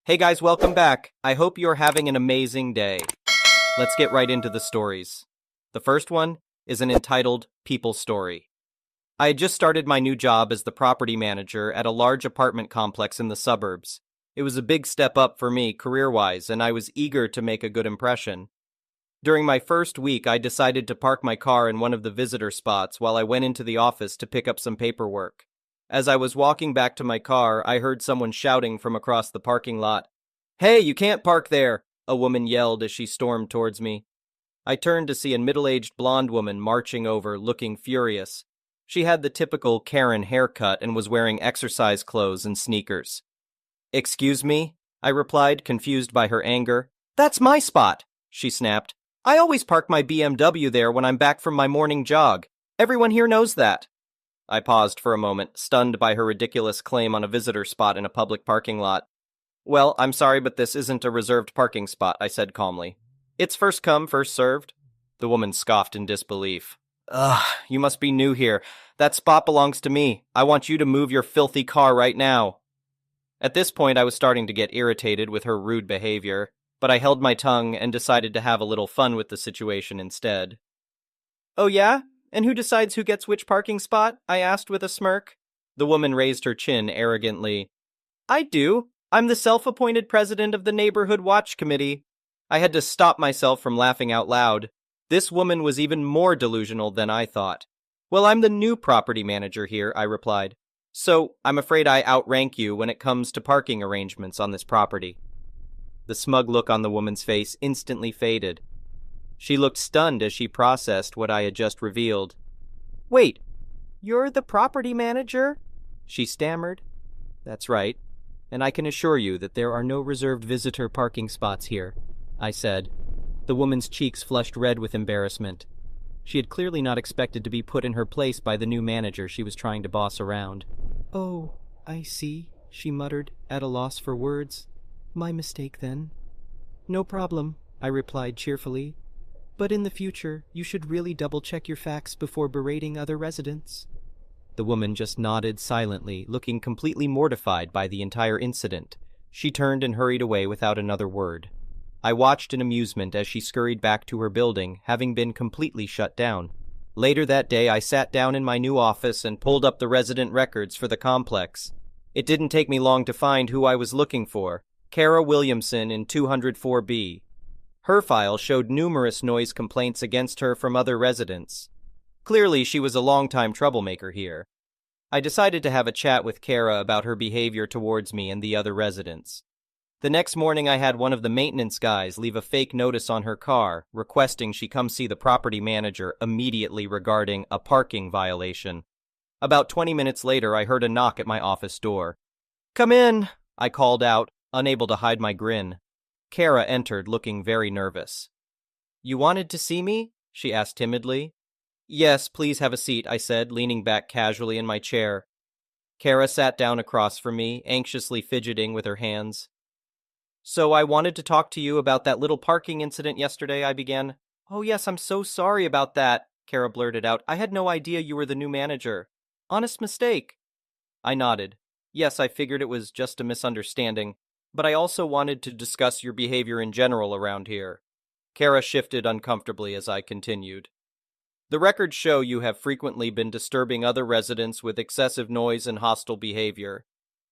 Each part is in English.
Hey guys, welcome back. I hope you're having an amazing day. Let's get right into the stories. The first one is an entitled People Story. I had just started my new job as the property manager at a large apartment complex in the suburbs. It was a big step up for me career-wise, and I was eager to make a good impression. During my first week, I decided to park my car in one of the visitor spots while I went into the office to pick up some paperwork. As I was walking back to my car, I heard someone shouting from across the parking lot. "Hey, you can't park there!" a woman yelled as she stormed towards me. I turned to see a middle-aged blonde woman marching over, looking furious. She had the typical Karen haircut and was wearing exercise clothes and sneakers. "Excuse me?" I replied, confused by her anger. "That's my spot," she snapped. "I always park my BMW there when I'm back from my morning jog. Everyone here knows that." I paused for a moment, stunned by her ridiculous claim on a visitor spot in a public parking lot. "Well, I'm sorry, but this isn't a reserved parking spot," I said calmly. "It's first come, first served." The woman scoffed in disbelief. "Ugh, you must be new here. That spot belongs to me. I want you to move your filthy car right now." At this point, I was starting to get irritated with her rude behavior, but I held my tongue and decided to have a little fun with the situation instead. "Oh yeah? And who decides who gets which parking spot?" I asked with a smirk. The woman raised her chin arrogantly. "I do. I'm the self-appointed president of the Neighborhood Watch Committee." I had to stop myself from laughing out loud. This woman was even more delusional than I thought. "Well, I'm the new property manager here," I replied. "So, I'm afraid I outrank you when it comes to parking arrangements on this property." The smug look on the woman's face instantly faded. She looked stunned as she processed what I had just revealed. "Wait, you're the property manager?" she stammered. "That's right. And I can assure you that there are no reserved visitor parking spots here," I said. The woman's cheeks flushed red with embarrassment. She had clearly not expected to be put in her place by the new manager she was trying to boss around. "Oh, I see," she muttered, at a loss for words. "My mistake, then." "No problem," I replied cheerfully. "But in the future, you should really double-check your facts before berating other residents." The woman just nodded silently, looking completely mortified by the entire incident. She turned and hurried away without another word. I watched in amusement as she scurried back to her building, having been completely shut down. Later that day, I sat down in my new office and pulled up the resident records for the complex. It didn't take me long to find who I was looking for: Kara Williamson in 204B. Her file showed numerous noise complaints against her from other residents. Clearly, she was a longtime troublemaker here. I decided to have a chat with Kara about her behavior towards me and the other residents. The next morning, I had one of the maintenance guys leave a fake notice on her car, requesting she come see the property manager immediately regarding a parking violation. About 20 minutes later, I heard a knock at my office door. "Come in," I called out, unable to hide my grin. Kara entered, looking very nervous. "You wanted to see me?" she asked timidly. "Yes, please have a seat," I said, leaning back casually in my chair. Kara sat down across from me, anxiously fidgeting with her hands. "So I wanted to talk to you about that little parking incident yesterday," I began. "Oh yes, I'm so sorry about that," Kara blurted out. "I had no idea you were the new manager. Honest mistake." I nodded. "Yes, I figured it was just a misunderstanding, but I also wanted to discuss your behavior in general around here." Kara shifted uncomfortably as I continued. "The records show you have frequently been disturbing other residents with excessive noise and hostile behavior.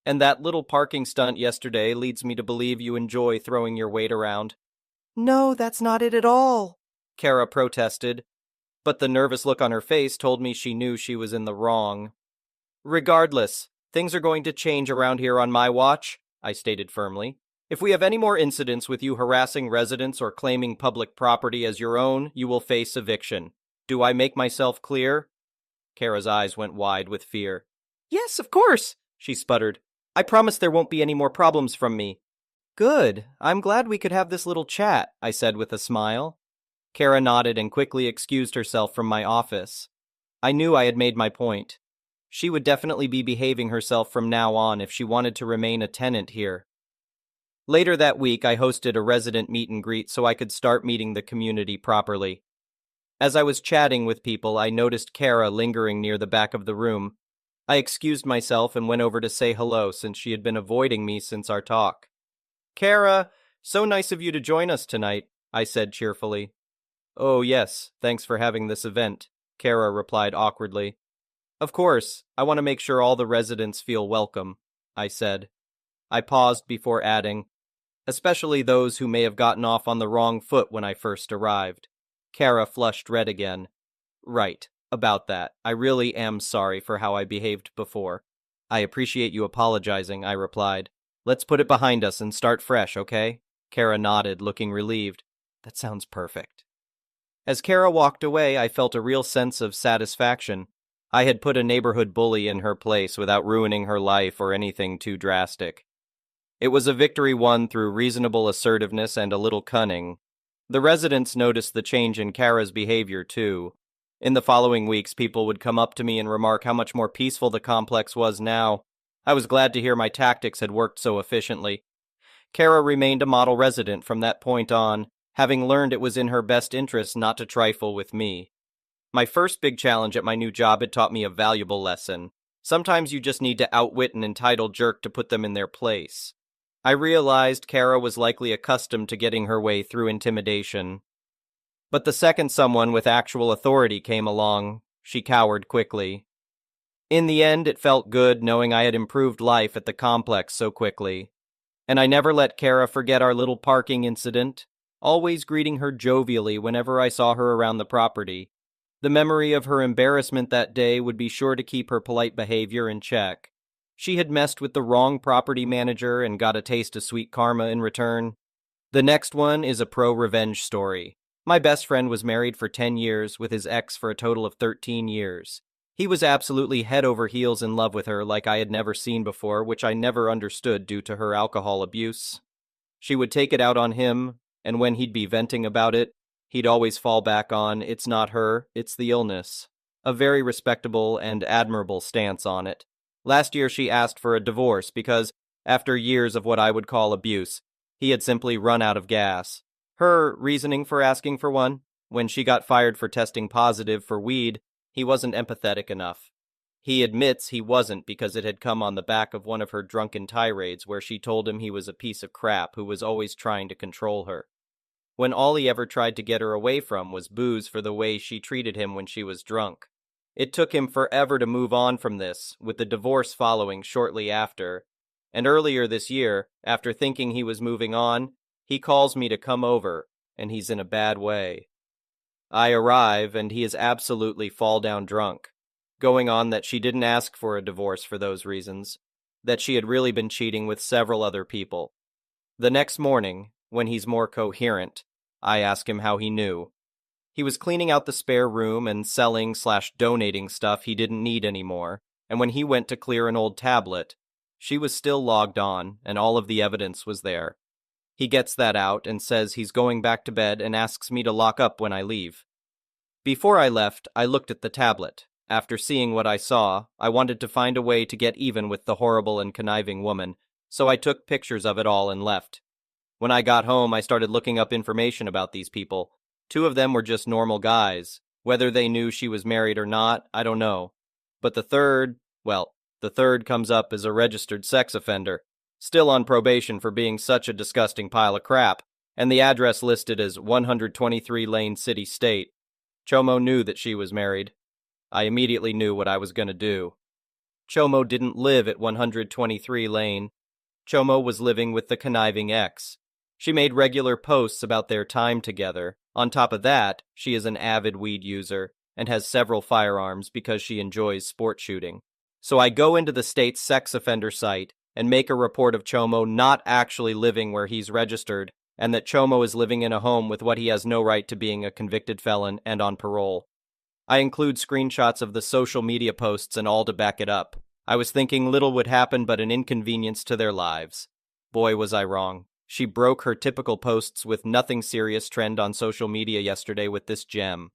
And that little parking stunt yesterday leads me to believe you enjoy throwing your weight around." "No, that's not it at all," Kara protested, but the nervous look on her face told me she knew she was in the wrong. "Regardless, things are going to change around here on my watch," I stated firmly. "If we have any more incidents with you harassing residents or claiming public property as your own, you will face eviction. Do I make myself clear?" Kara's eyes went wide with fear. "Yes, of course," she sputtered. "I promise there won't be any more problems from me." "Good. I'm glad we could have this little chat," I said with a smile. Kara nodded and quickly excused herself from my office. I knew I had made my point. She would definitely be behaving herself from now on if she wanted to remain a tenant here. Later that week, I hosted a resident meet and greet so I could start meeting the community properly. As I was chatting with people, I noticed Kara lingering near the back of the room. I excused myself and went over to say hello since she had been avoiding me since our talk. Kara, so nice of you to join us tonight, I said cheerfully. Oh, yes, thanks for having this event, Kara replied awkwardly. Of course, I want to make sure all the residents feel welcome, I said. I paused before adding, especially those who may have gotten off on the wrong foot when I first arrived. Kara flushed red again. Right, about that. I really am sorry for how I behaved before. I appreciate you apologizing, I replied. Let's put it behind us and start fresh, okay? Kara nodded, looking relieved. That sounds perfect. As Kara walked away, I felt a real sense of satisfaction. I had put a neighborhood bully in her place without ruining her life or anything too drastic. It was a victory won through reasonable assertiveness and a little cunning. The residents noticed the change in Kara's behavior, too. In the following weeks, people would come up to me and remark how much more peaceful the complex was now. I was glad to hear my tactics had worked so efficiently. Kara remained a model resident from that point on, having learned it was in her best interest not to trifle with me. My first big challenge at my new job had taught me a valuable lesson. Sometimes you just need to outwit an entitled jerk to put them in their place. I realized Kara was likely accustomed to getting her way through intimidation. But the second someone with actual authority came along, she cowered quickly. In the end, it felt good knowing I had improved life at the complex so quickly. And I never let Kara forget our little parking incident, always greeting her jovially whenever I saw her around the property. The memory of her embarrassment that day would be sure to keep her polite behavior in check. She had messed with the wrong property manager and got a taste of sweet karma in return. The next one is a pro-revenge story. My best friend was married for 10 years with his ex for a total of 13 years. He was absolutely head over heels in love with her like I had never seen before, which I never understood due to her alcohol abuse. She would take it out on him, and when he'd be venting about it, he'd always fall back on, it's not her, it's the illness. A very respectable and admirable stance on it. Last year she asked for a divorce because, after years of what I would call abuse, he had simply run out of gas. Her reasoning for asking for one? When she got fired for testing positive for weed, he wasn't empathetic enough. He admits he wasn't because it had come on the back of one of her drunken tirades where she told him he was a piece of crap who was always trying to control her. When all he ever tried to get her away from was booze for the way she treated him when she was drunk. It took him forever to move on from this, with the divorce following shortly after. And earlier this year, after thinking he was moving on, he calls me to come over, and he's in a bad way. I arrive, and he is absolutely fall-down drunk, going on that she didn't ask for a divorce for those reasons, that she had really been cheating with several other people. The next morning, when he's more coherent, I ask him how he knew. He was cleaning out the spare room and selling/donating stuff he didn't need anymore, and when he went to clear an old tablet, she was still logged on, and all of the evidence was there. He gets that out and says he's going back to bed and asks me to lock up when I leave. Before I left, I looked at the tablet. After seeing what I saw, I wanted to find a way to get even with the horrible and conniving woman, so I took pictures of it all and left. When I got home, I started looking up information about these people. 2 of them were just normal guys. Whether they knew she was married or not, I don't know. But the third comes up as a registered sex offender, still on probation for being such a disgusting pile of crap, and the address listed as 123 Lane City State. Chomo knew that she was married. I immediately knew what I was going to do. Chomo didn't live at 123 Lane. Chomo was living with the conniving ex. She made regular posts about their time together. On top of that, she is an avid weed user and has several firearms because she enjoys sport shooting. So I go into the state's sex offender site and make a report of Chomo not actually living where he's registered, and that Chomo is living in a home with what he has no right to, being a convicted felon and on parole. I include screenshots of the social media posts and all to back it up. I was thinking little would happen but an inconvenience to their lives. Boy, was I wrong. She broke her typical posts with nothing serious trend on social media yesterday with this gem.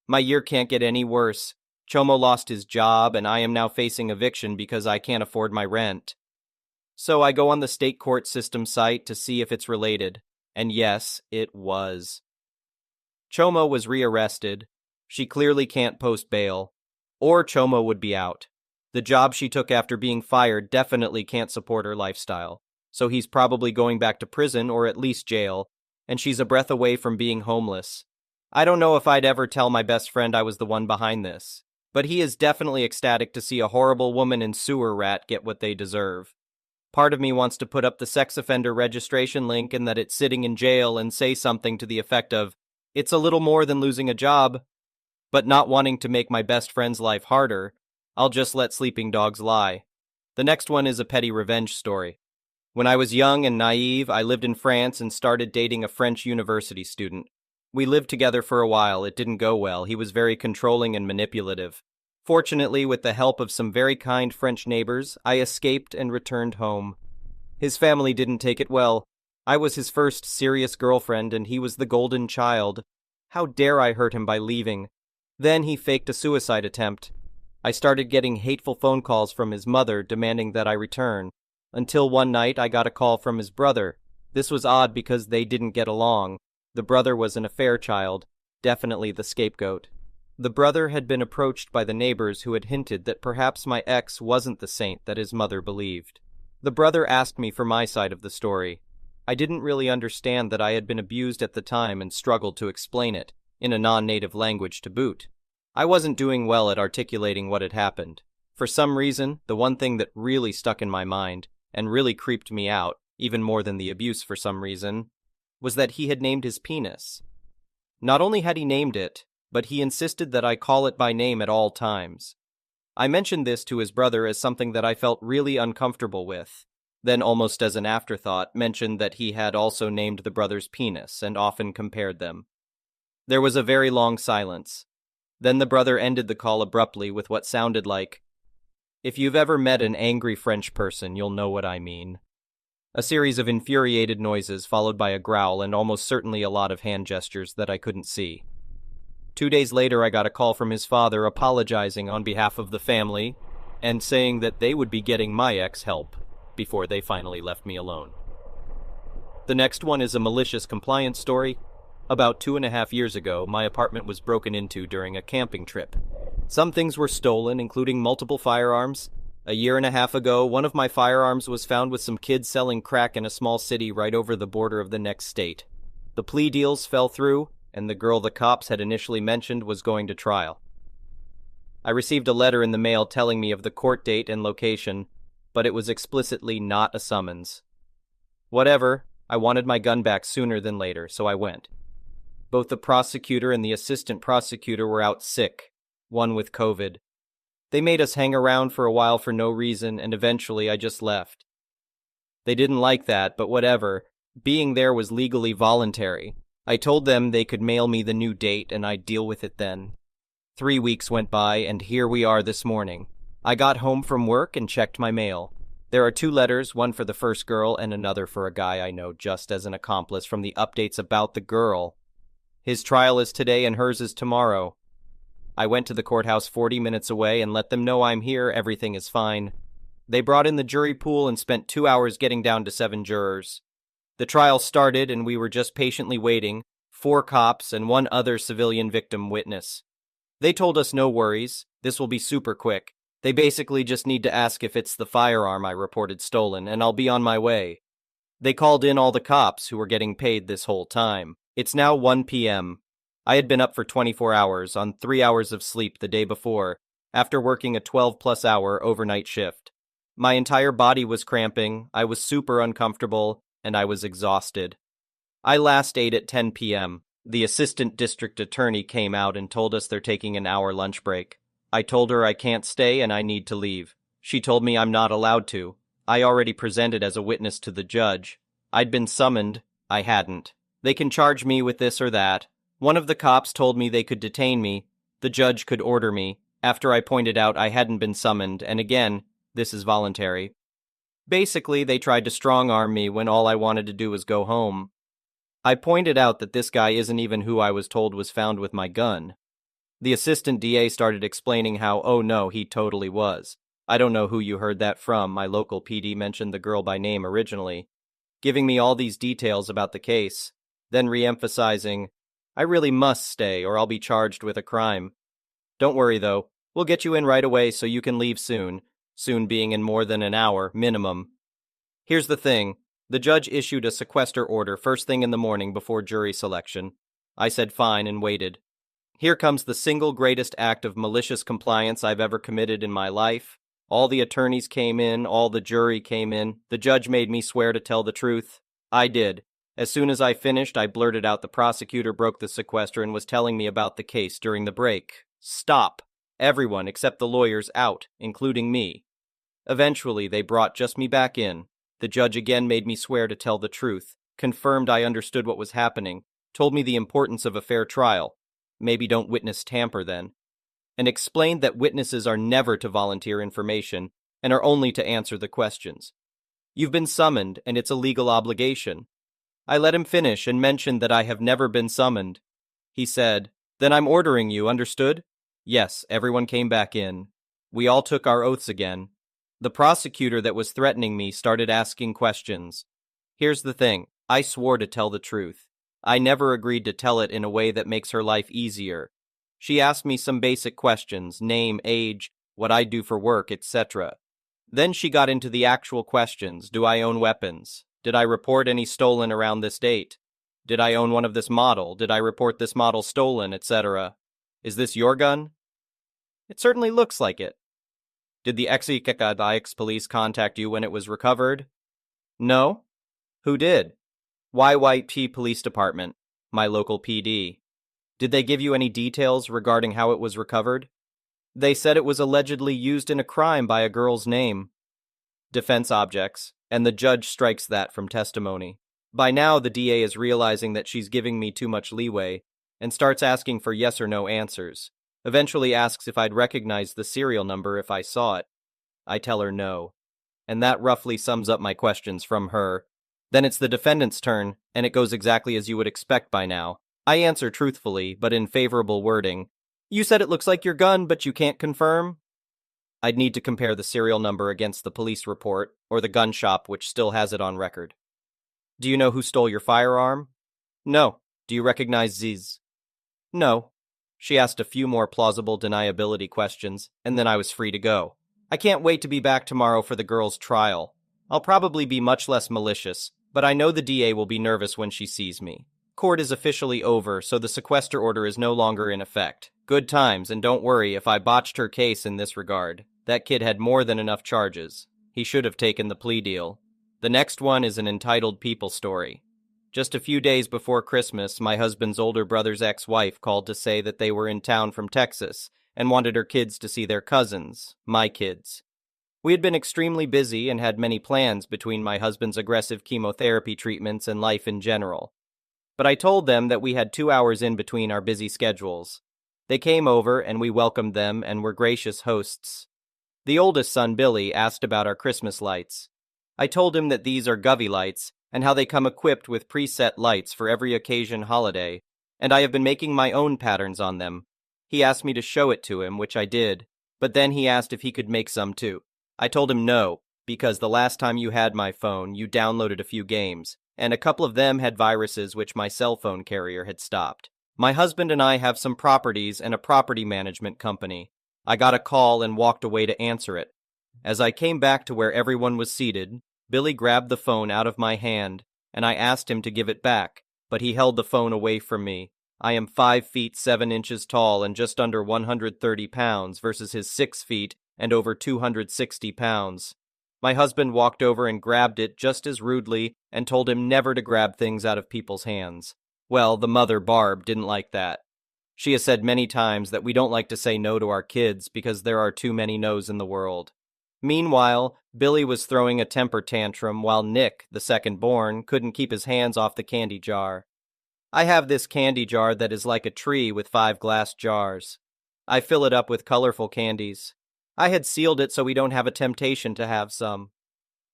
My year can't get any worse. Chomo lost his job, and I am now facing eviction because I can't afford my rent. So I go on the state court system site to see if it's related, and yes, it was. Chomo was rearrested. She clearly can't post bail, or Chomo would be out. The job she took after being fired definitely can't support her lifestyle. so he's probably going back to prison or at least jail, and she's a breath away from being homeless. I don't know if I'd ever tell my best friend I was the one behind this, but he is definitely ecstatic to see a horrible woman and sewer rat get what they deserve. Part of me wants to put up the sex offender registration link and that it's sitting in jail and say something to the effect of, "It's a little more than losing a job," but not wanting to make my best friend's life harder, I'll just let sleeping dogs lie. The next one is a petty revenge story. When I was young and naive, I lived in France and started dating a French university student. We lived together for a while. It didn't go well. He was very controlling and manipulative. Fortunately, with the help of some very kind French neighbors, I escaped and returned home. His family didn't take it well. I was his first serious girlfriend, and he was the golden child. How dare I hurt him by leaving? Then he faked a suicide attempt. I started getting hateful phone calls from his mother demanding that I return, until one night I got a call from his brother. This was odd because they didn't get along. The brother was an affair child, definitely the scapegoat. The brother had been approached by the neighbors who had hinted that perhaps my ex wasn't the saint that his mother believed. The brother asked me for my side of the story. I didn't really understand that I had been abused at the time and struggled to explain it, in a non-native language to boot. I wasn't doing well at articulating what had happened. For some reason, the one thing that really stuck in my mind, and really creeped me out, even more than the abuse for some reason, was that he had named his penis. Not only had he named it, but he insisted that I call it by name at all times. I mentioned this to his brother as something that I felt really uncomfortable with, then almost as an afterthought mentioned that he had also named the brother's penis and often compared them. There was a very long silence. Then the brother ended the call abruptly with what sounded like, "If you've ever met an angry French person, you'll know what I mean." A series of infuriated noises followed by a growl and almost certainly a lot of hand gestures that I couldn't see. 2 days later, I got a call from his father apologizing on behalf of the family and saying that they would be getting my ex help before they finally left me alone. The next one is a malicious compliance story. About 2.5 years ago, my apartment was broken into during a camping trip. Some things were stolen, including multiple firearms. A year and a half ago, one of my firearms was found with some kids selling crack in a small city right over the border of the next state. The plea deals fell through, and the girl the cops had initially mentioned was going to trial. I received a letter in the mail telling me of the court date and location, but it was explicitly not a summons. Whatever, I wanted my gun back sooner than later, so I went. Both the prosecutor and the assistant prosecutor were out sick, one with COVID. They made us hang around for a while for no reason, and eventually I just left. They didn't like that, but whatever. Being there was legally voluntary. I told them they could mail me the new date and I'd deal with it then. 3 weeks went by, and here we are this morning. I got home from work and checked my mail. There are 2 letters, one for the first girl and another for a guy I know just as an accomplice from the updates about the girl. His trial is today and hers is tomorrow. I went to the courthouse 40 minutes away and let them know I'm here, everything is fine. They brought in the jury pool and spent 2 hours getting down to 7 jurors. The trial started and we were just patiently waiting, 4 cops and 1 other civilian victim witness. They told us no worries, this will be super quick. They basically just need to ask if it's the firearm I reported stolen and I'll be on my way. They called in all the cops who were getting paid this whole time. It's now 1 p.m. I had been up for 24 hours on 3 hours of sleep the day before, after working a 12-plus hour overnight shift. My entire body was cramping, I was super uncomfortable, and I was exhausted. I last ate at 10 p.m. The assistant district attorney came out and told us they're taking an hour lunch break. I told her I can't stay and I need to leave. She told me I'm not allowed to. I already presented as a witness to the judge. I'd been summoned. I hadn't. They can charge me with this or that. One of the cops told me they could detain me. The judge could order me, after I pointed out I hadn't been summoned, and again, this is voluntary. Basically, they tried to strong-arm me when all I wanted to do was go home. I pointed out that this guy isn't even who I was told was found with my gun. The assistant DA started explaining how, oh no, he totally was. I don't know who you heard that from, my local PD mentioned the girl by name originally, giving me all these details about the case, then re-emphasizing, I really must stay or I'll be charged with a crime. Don't worry though, we'll get you in right away so you can leave soon being in more than an hour, minimum. Here's the thing, The judge issued a sequester order first thing in the morning before jury selection. I said fine and waited. Here comes the single greatest act of malicious compliance I've ever committed in my life. All the attorneys came in, all the jury came in. The judge made me swear to tell the truth. I did. As soon as I finished, I blurted out the prosecutor broke the sequester and was telling me about the case during the break. Stop. Everyone except the lawyers out, including me. Eventually, they brought just me back in. The judge again made me swear to tell the truth, confirmed I understood what was happening, told me the importance of a fair trial. Maybe don't witness tamper then. And explained that witnesses are never to volunteer information and are only to answer the questions. You've been summoned, and it's a legal obligation. I let him finish and mentioned that I have never been summoned. He said, "Then I'm ordering you, understood?" Yes, everyone came back in. We all took our oaths again. The prosecutor that was threatening me started asking questions. Here's the thing, I swore to tell the truth. I never agreed to tell it in a way that makes her life easier. She asked me some basic questions, name, age, what I do for work, etc. Then she got into the actual questions. Do I own weapons? Did I report any stolen around this date? Did I own one of this model? Did I report this model stolen, etc.? Is this your gun? It certainly looks like it. Did the ex police contact you when it was recovered? No. Who did? YYP Police Department, my local PD. Did they give you any details regarding how it was recovered? They said it was allegedly used in a crime by a girl's name. Defense objects, and the judge strikes that from testimony. By now, the DA is realizing that she's giving me too much leeway and starts asking for yes or no answers. Eventually asks if I'd recognize the serial number if I saw it. I tell her no. And that roughly sums up my questions from her. Then it's the defendant's turn, and it goes exactly as you would expect by now. I answer truthfully, but in favorable wording. You said it looks like your gun, but you can't confirm? I'd need to compare the serial number against the police report, or the gun shop which still has it on record. Do you know who stole your firearm? No. Do you recognize Ziz? No. She asked a few more plausible deniability questions, and then I was free to go. I can't wait to be back tomorrow for the girl's trial. I'll probably be much less malicious, but I know the DA will be nervous when she sees me. Court is officially over, so the sequester order is no longer in effect. Good times, and don't worry if I botched her case in this regard. That kid had more than enough charges. He should have taken the plea deal. The next one is an entitled people story. Just a few days before Christmas, my husband's older brother's ex-wife called to say that they were in town from Texas and wanted her kids to see their cousins, my kids. We had been extremely busy and had many plans between my husband's aggressive chemotherapy treatments and life in general. But I told them that we had 2 hours in between our busy schedules. They came over and we welcomed them and were gracious hosts. The oldest son, Billy, asked about our Christmas lights. I told him that these are Govey lights and how they come equipped with preset lights for every occasion holiday, and I have been making my own patterns on them. He asked me to show it to him, which I did, but then he asked if he could make some too. I told him no, because the last time you had my phone, you downloaded a few games, and a couple of them had viruses which my cell phone carrier had stopped. My husband and I have some properties and a property management company. I got a call and walked away to answer it. As I came back to where everyone was seated, Billy grabbed the phone out of my hand, and I asked him to give it back, but he held the phone away from me. I am 5 feet 7 inches tall and just under 130 pounds versus his 6 feet and over 260 pounds. My husband walked over and grabbed it just as rudely and told him never to grab things out of people's hands. Well, the mother, Barb, didn't like that. She has said many times that we don't like to say no to our kids because there are too many no's in the world. Meanwhile, Billy was throwing a temper tantrum while Nick, the second born, couldn't keep his hands off the candy jar. I have this candy jar that is like a tree with 5 glass jars. I fill it up with colorful candies. I had sealed it so we don't have a temptation to have some.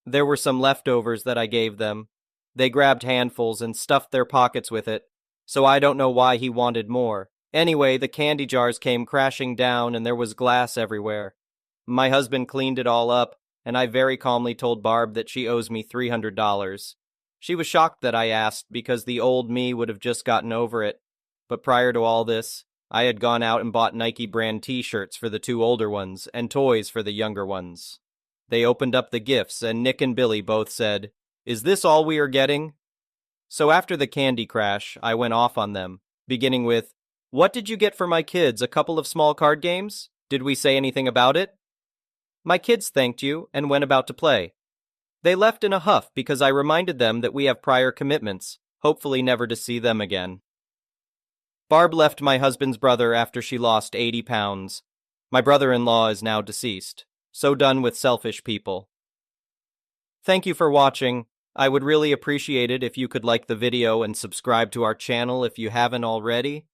There were some leftovers that I gave them. They grabbed handfuls and stuffed their pockets with it, so I don't know why he wanted more. Anyway, the candy jars came crashing down and there was glass everywhere. My husband cleaned it all up, and I very calmly told Barb that she owes me $300. She was shocked that I asked because the old me would have just gotten over it. But prior to all this, I had gone out and bought Nike brand t-shirts for the 2 older ones and toys for the younger ones. They opened up the gifts and Nick and Billy both said, Is this all we are getting? So after the candy crash, I went off on them, beginning with, "What did you get for my kids? A couple of small card games? Did we say anything about it?" My kids thanked you and went about to play. They left in a huff because I reminded them that we have prior commitments, hopefully never to see them again. Barb left my husband's brother after she lost 80 pounds. My brother-in-law is now deceased. So done with selfish people. Thank you for watching. I would really appreciate it if you could like the video and subscribe to our channel if you haven't already.